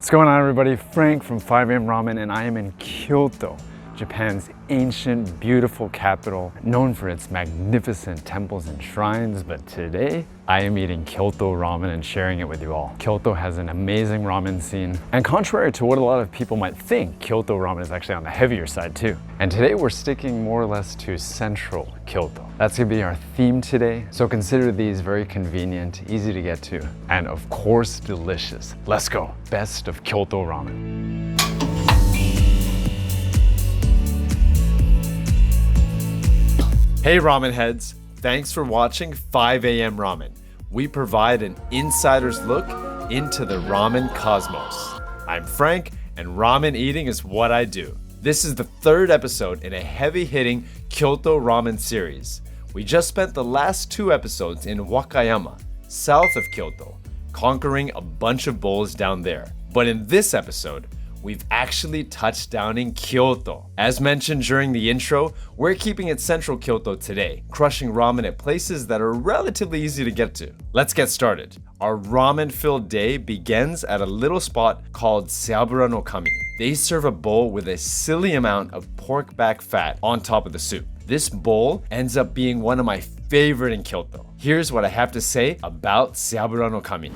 What's going on, everybody? Frank from AM Ramen, and I am in Kyoto, Japan's ancient, beautiful capital, known for its magnificent temples and shrines. But today, I am eating Kyoto ramen and sharing it with you all. Kyoto has an amazing ramen scene, and contrary to what a lot of people might think, Kyoto ramen is actually on the heavier side too. And today we're sticking more or less to central Kyoto. That's gonna be our theme today, so consider these very convenient, easy to get to, and of course delicious. Let's go. Best of Kyoto ramen. Hey ramen heads, thanks for watching 5 AM Ramen. We provide an insider's look into the ramen cosmos. I'm Frank, and ramen eating is what I do. This is the third episode in a heavy-hitting Kyoto Ramen series. We just spent the last 2 episodes in Wakayama, south of Kyoto, conquering a bunch of bowls down there. But in this episode, we've actually touched down in Kyoto. As mentioned during the intro, we're keeping it central Kyoto today, crushing ramen at places that are relatively easy to get to. Let's get started. Our ramen-filled day begins at a little spot called Saura Noami. They serve a bowl with a silly amount of pork back fat on top of the soup. This bowl ends up being one of my favorite in Kyoto. Here's what I have to say about Saura Noami.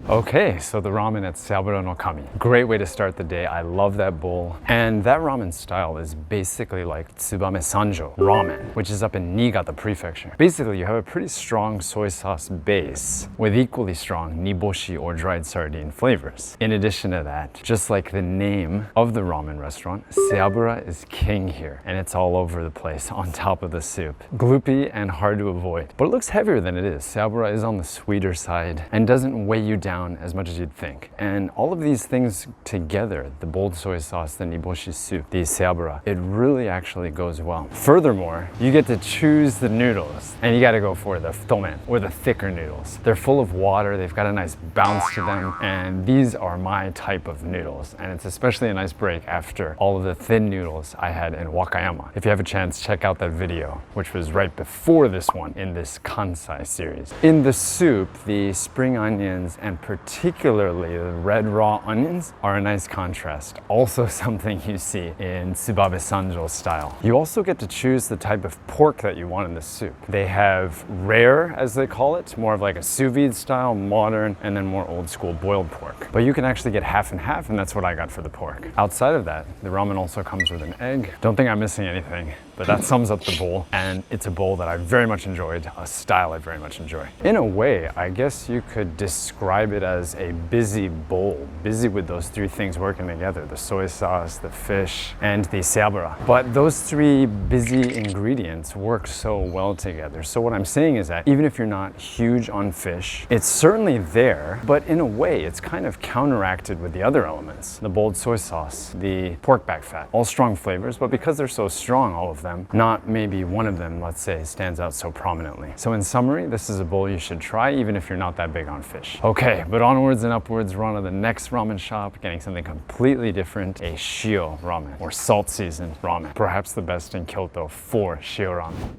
Okay, so the ramen at Saura Noami. Great way to start the day. I love that bowl. And that ramen style is basically like tsubame sanjo ramen, which is up in Niigata prefecture. Basically, you have a pretty strong soy sauce base with equally strong niboshi or dried sardine flavors. In addition to that, just like the name of the ramen restaurant, Seabura is king here, and it's all over the place on top of the soup. Gloopy and hard to avoid, but it looks heavier than it is. Seabura is on the sweeter side and doesn't weigh you down as much as you'd think. And all of these things together, the bold soy sauce, the niboshi soup, the seabura, it really actually goes well. Furthermore, you get to choose the noodles, and you got to go for the tsukemen, or the thicker noodles. They're full of water, they've got a nice bounce to them, and these are my type of noodles. And it's especially a nice break after all of the thin noodles I had in Wakayama. If you have a chance, check out that video, which was right before this one in this Kansai series. In the soup, the spring onions and particularly the red raw onions are a nice contrast. Also something you see in tsubame sanjo style. You also get to choose the type of pork that you want in the soup. They have rare, as they call it, more of like a sous vide style, modern, and then more old school boiled pork. But you can actually get half and half, and that's what I got for the pork. Outside of that, the ramen also comes with an egg. Don't think I'm missing anything, but that sums up the bowl, and it's a bowl that I very much enjoyed, a style I very much enjoy. In a way, I guess you could describe it as a busy bowl, busy with those 3 things working together, the soy sauce, the fish, and the seabura. But those 3 busy ingredients work so well together. So what I'm saying is that even if you're not huge on fish, it's certainly there, but in a way, it's kind of counteracted with the other elements, the bold soy sauce, the pork back fat, all strong flavors, but because they're so strong, all of them, not maybe one of them, let's say, stands out so prominently. So in summary, this is a bowl you should try even if you're not that big on fish. Okay, but onwards and upwards, we're on to the next ramen shop, getting something completely different, a shio ramen, or salt seasoned ramen. Perhaps the best in Kyoto for shio ramen.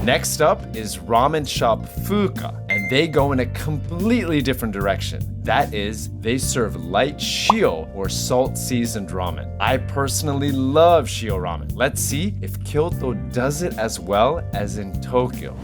Next up is ramen shop Fuka, and they go in a completely different direction. That is, they serve light shio, or salt seasoned ramen. I personally love shio ramen. Let's see if Kyoto does it as well as in Tokyo.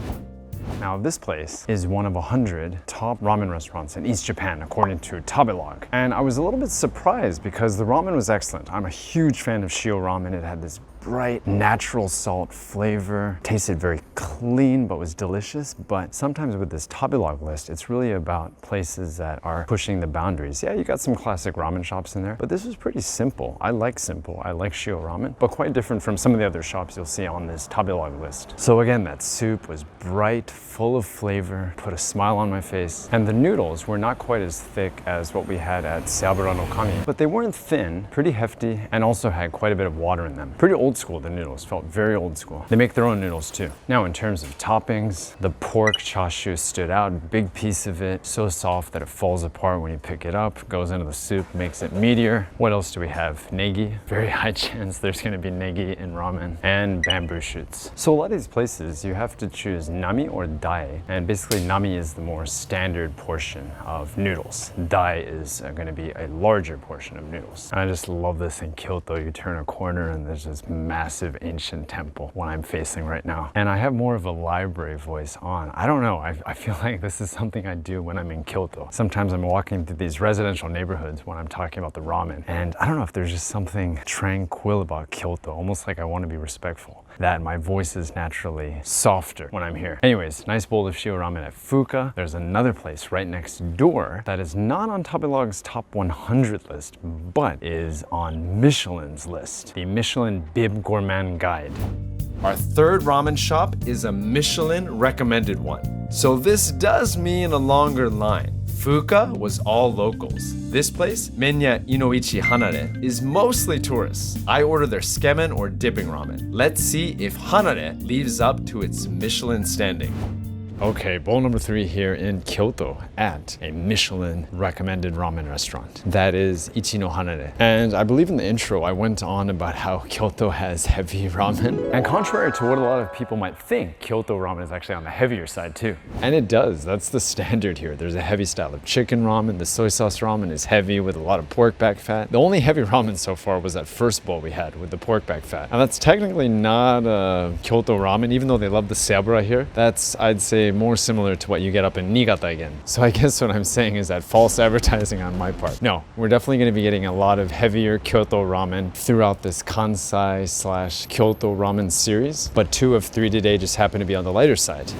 Now, this place is one of 100 top ramen restaurants in East Japan, according to Tabelog. And I was a little bit surprised because the ramen was excellent. I'm a huge fan of shio ramen. It had this bright, natural salt flavor, tasted very clean, but was delicious. But sometimes with this Tabelog list, it's really about places that are pushing the boundaries. Yeah, you got some classic ramen shops in there, but this was pretty simple. I like simple. I like shio ramen, but quite different from some of the other shops you'll see on this Tabelog list. So again, that soup was bright, full of flavor, put a smile on my face. And the noodles were not quite as thick as what we had at Saura Noami, but they weren't thin, pretty hefty, and also had quite a bit of water in them. Pretty old old school, the noodles felt very old school. They make their own noodles too. Now in terms of toppings, the pork chashu stood out, big piece of it, so soft that it falls apart when you pick it up, goes into the soup, makes it meatier. What else do we have? Negi, very high chance there's gonna be negi in ramen, and bamboo shoots. So a lot of these places, you have to choose nami or dai, and basically nami is the more standard portion of noodles. Dai is gonna be a larger portion of noodles. And I just love this in Kyoto. You turn a corner and there's this massive ancient temple, one I'm facing right now. And I have more of a library voice on. I don't know, I feel like this is something I do when I'm in Kyoto. Sometimes I'm walking through these residential neighborhoods when I'm talking about the ramen. And I don't know if there's just something tranquil about Kyoto, almost like I want to be respectful, that my voice is naturally softer when I'm here. Anyways, nice bowl of shio ramen at Fuka. There's another place right next door that is not on Tabelog's top 100 list, but is on Michelin's list, the Michelin Bib Gourmand Guide. Our third ramen shop is a Michelin-recommended one. So this does mean a longer line. Fuka was all locals. This place, Menya Inoichi Hanare, is mostly tourists. I order their tsukemen or dipping ramen. Let's see if Hanare lives up to its Michelin standing. Okay, bowl number 3 here in Kyoto at a Michelin recommended ramen restaurant. That is Ichino Hanare. And I believe in the intro, I went on about how Kyoto has heavy ramen. And contrary to what a lot of people might think, Kyoto ramen is actually on the heavier side too. And it does, that's the standard here. There's a heavy style of chicken ramen. The soy sauce ramen is heavy with a lot of pork back fat. The only heavy ramen so far was that first bowl we had with the pork back fat. And that's technically not a Kyoto ramen, even though they love the Seabura here. That's, I'd say, more similar to what you get up in Niigata again. So I guess what I'm saying is that false advertising on my part. No, we're definitely going to be getting a lot of heavier Kyoto ramen throughout this Kansai / Kyoto Ramen series, but 2 of 3 today just happen to be on the lighter side.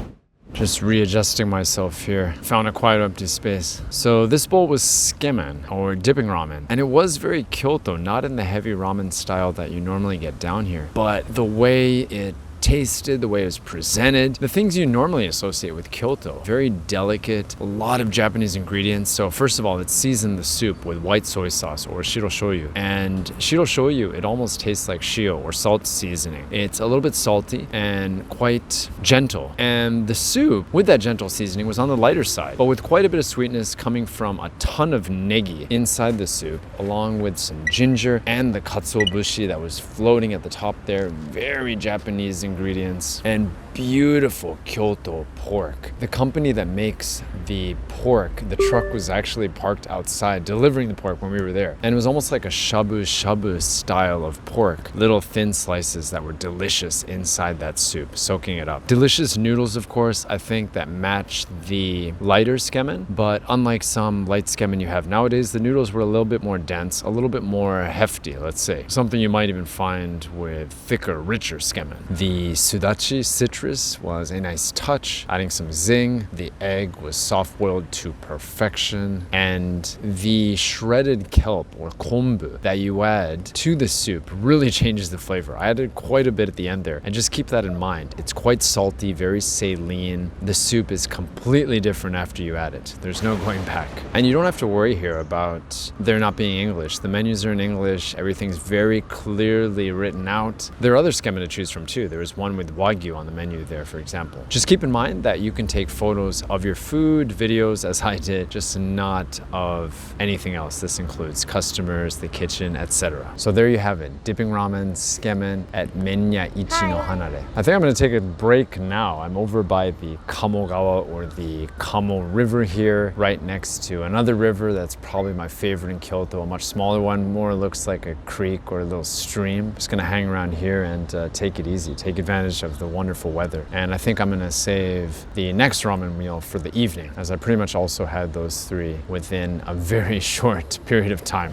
Just readjusting myself here. Found a quiet empty space. So this bowl was tsukemen, or dipping ramen. And it was very Kyoto, not in the heavy ramen style that you normally get down here. But the way it tasted, the way it was presented, the things you normally associate with Kyoto. Very delicate, a lot of Japanese ingredients. So first of all, it's seasoned the soup with white soy sauce or shiro shoyu. And shiro shoyu, it almost tastes like shio or salt seasoning. It's a little bit salty and quite gentle. And the soup with that gentle seasoning was on the lighter side, but with quite a bit of sweetness coming from a ton of negi inside the soup, along with some ginger and the katsuobushi that was floating at the top there. Very Japanese ingredients and beautiful Kyoto pork. The company that makes the pork, the truck was actually parked outside delivering the pork when we were there. And it was almost like a shabu shabu style of pork. Little thin slices that were delicious inside that soup, soaking it up. Delicious noodles, of course, I think that matched the lighter tsukemen, but unlike some light tsukemen you have nowadays, the noodles were a little bit more dense, a little bit more hefty, let's say. Something you might even find with thicker, richer tsukemen. The sudachi citrus was a nice touch, adding some zing. The egg was soft-boiled to perfection, and the shredded kelp or kombu that you add to the soup really changes the flavor. I added quite a bit at the end there, and just keep that in mind. It's quite salty, very saline. The soup is completely different after you add it. There's no going back. And you don't have to worry here about there not being English. The menus are in English. Everything's very clearly written out. There are other tsukemen to choose from too. There was one with wagyu on the menu there, for example. Just keep in mind that you can take photos of your food, videos, as I did, just not of anything else. This includes customers, the kitchen, etc. So there you have it, dipping ramen, tsukemen at Menya Hanare. I think I'm going to take a break now. I'm over by the Kamogawa or the Kamo River here, right next to another river that's probably my favorite in Kyoto, a much smaller one, more looks like a creek or a little stream. Just going to hang around here and take it easy, take advantage of the wonderful weather. And I think I'm gonna save the next ramen meal for the evening, as I pretty much also had those 3 within a very short period of time.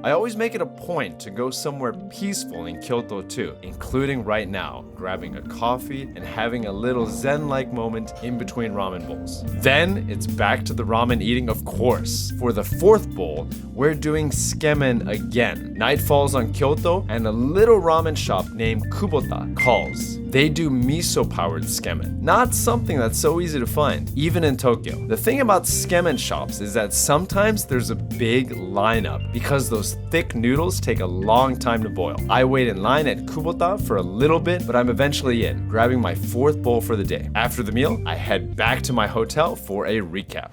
I always make it a point to go somewhere peaceful in Kyoto too, including right now, grabbing a coffee and having a little zen-like moment in between ramen bowls. Then it's back to the ramen eating, of course. For the fourth bowl, we're doing tsukemen again. Night falls on Kyoto and a little ramen shop named Kubota calls. They do miso-powered tsukemen, not something that's so easy to find, even in Tokyo. The thing about tsukemen shops is that sometimes there's a big lineup because those thick noodles take a long time to boil. I wait in line at Kubota for a little bit, but I'm eventually in, grabbing my fourth bowl for the day. After the meal, I head back to my hotel for a recap.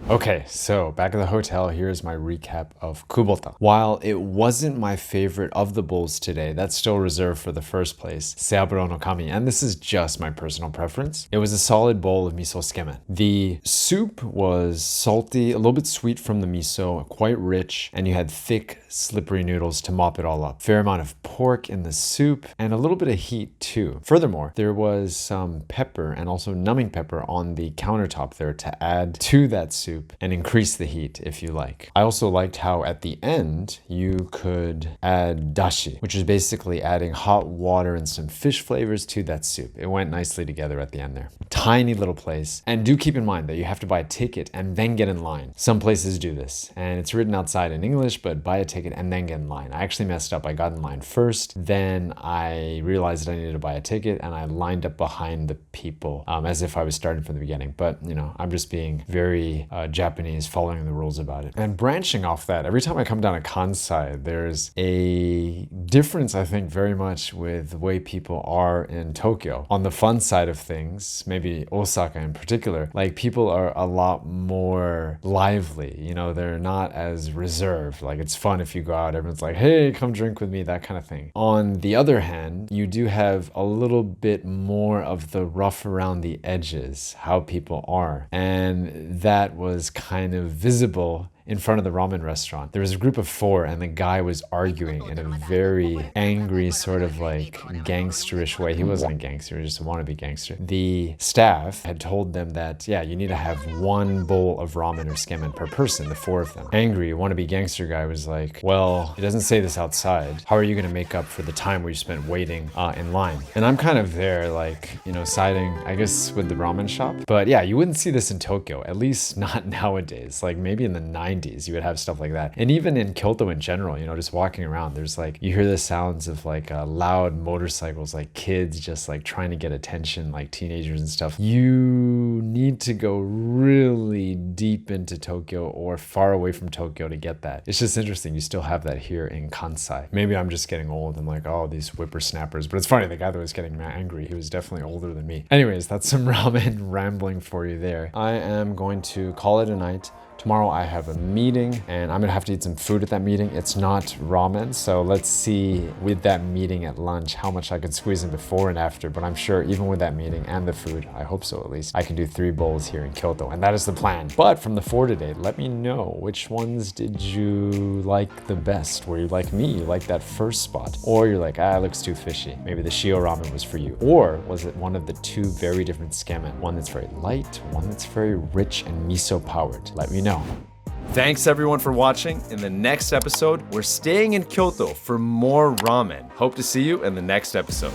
Okay, so back at the hotel, here's my recap of Kubota. While it wasn't my favorite of the bowls today, that's still reserved for the first place, Saura Noami, and this is just my personal preference. It was a solid bowl of miso tsukemen. The soup was salty, a little bit sweet from the miso, quite rich, and you had thick, slippery noodles to mop it all up. Fair amount of pork in the soup, and a little bit of heat too. Furthermore, there was some pepper and also numbing pepper on the countertop there to add to that soup and increase the heat if you like. I also liked how at the end you could add dashi, which is basically adding hot water and some fish flavors to that soup. It went nicely together at the end there. Tiny little place. And do keep in mind that you have to buy a ticket and then get in line. Some places do this, and it's written outside in English, but buy a ticket and then get in line. I actually messed up. I got in line first, then I realized that I needed to buy a ticket, and I lined up behind the people as if I was starting from the beginning. But you know, I'm just being very Japanese, following the rules about it. And branching off that, every time I come down to Kansai, there's a difference, I think, very much with the way people are in Tokyo. On the fun side of things, maybe Osaka in particular, like people are a lot more lively, you know, they're not as reserved. Like it's fun if you go out, everyone's like, hey, come drink with me, that kind of thing. On the other hand, you do have a little bit more of the rough around the edges, how people are. And that was kind of visible in front of the ramen restaurant. There was a group of 4 and the guy was arguing in a very angry sort of like gangsterish way. He wasn't a gangster, he was just a wannabe gangster. The staff had told them that, yeah, you need to have 1 bowl of ramen or tsukemen per person, the 4 of them. Angry wannabe gangster guy was like, well, it doesn't say this outside. How are you gonna make up for the time where you spent waiting in line? And I'm kind of there like, you know, siding, I guess, with the ramen shop. But yeah, you wouldn't see this in Tokyo, at least not nowadays. Like maybe in the 90s you would have stuff like that. And even in Kyoto in general, you know, just walking around, there's like, you hear the sounds of like loud motorcycles, like kids just like trying to get attention, like teenagers and stuff. You need to go really deep into Tokyo or far away from Tokyo to get that. It's just interesting. You still have that here in Kansai. Maybe I'm just getting old and like, oh, these whippersnappers. But it's funny, the guy that was getting angry, he was definitely older than me. Anyways, that's some ramen rambling for you there. I am going to call it a night. Tomorrow I have a meeting and I'm gonna have to eat some food at that meeting. It's not ramen, so let's see with that meeting at lunch how much I can squeeze in before and after, but I'm sure even with that meeting and the food, I hope so at least, I can do 3 bowls here in Kyoto, and that is the plan. But from the 4 today, let me know which ones did you like the best? Were you like me, you like that first spot? Or you're like, it looks too fishy. Maybe the shio ramen was for you. Or was it one of the 2 very different tsukemen? One that's very light, one that's very rich and miso powered. Let me know. Thanks everyone for watching. In the next episode, we're staying in Kyoto for more ramen. Hope to see you in the next episode.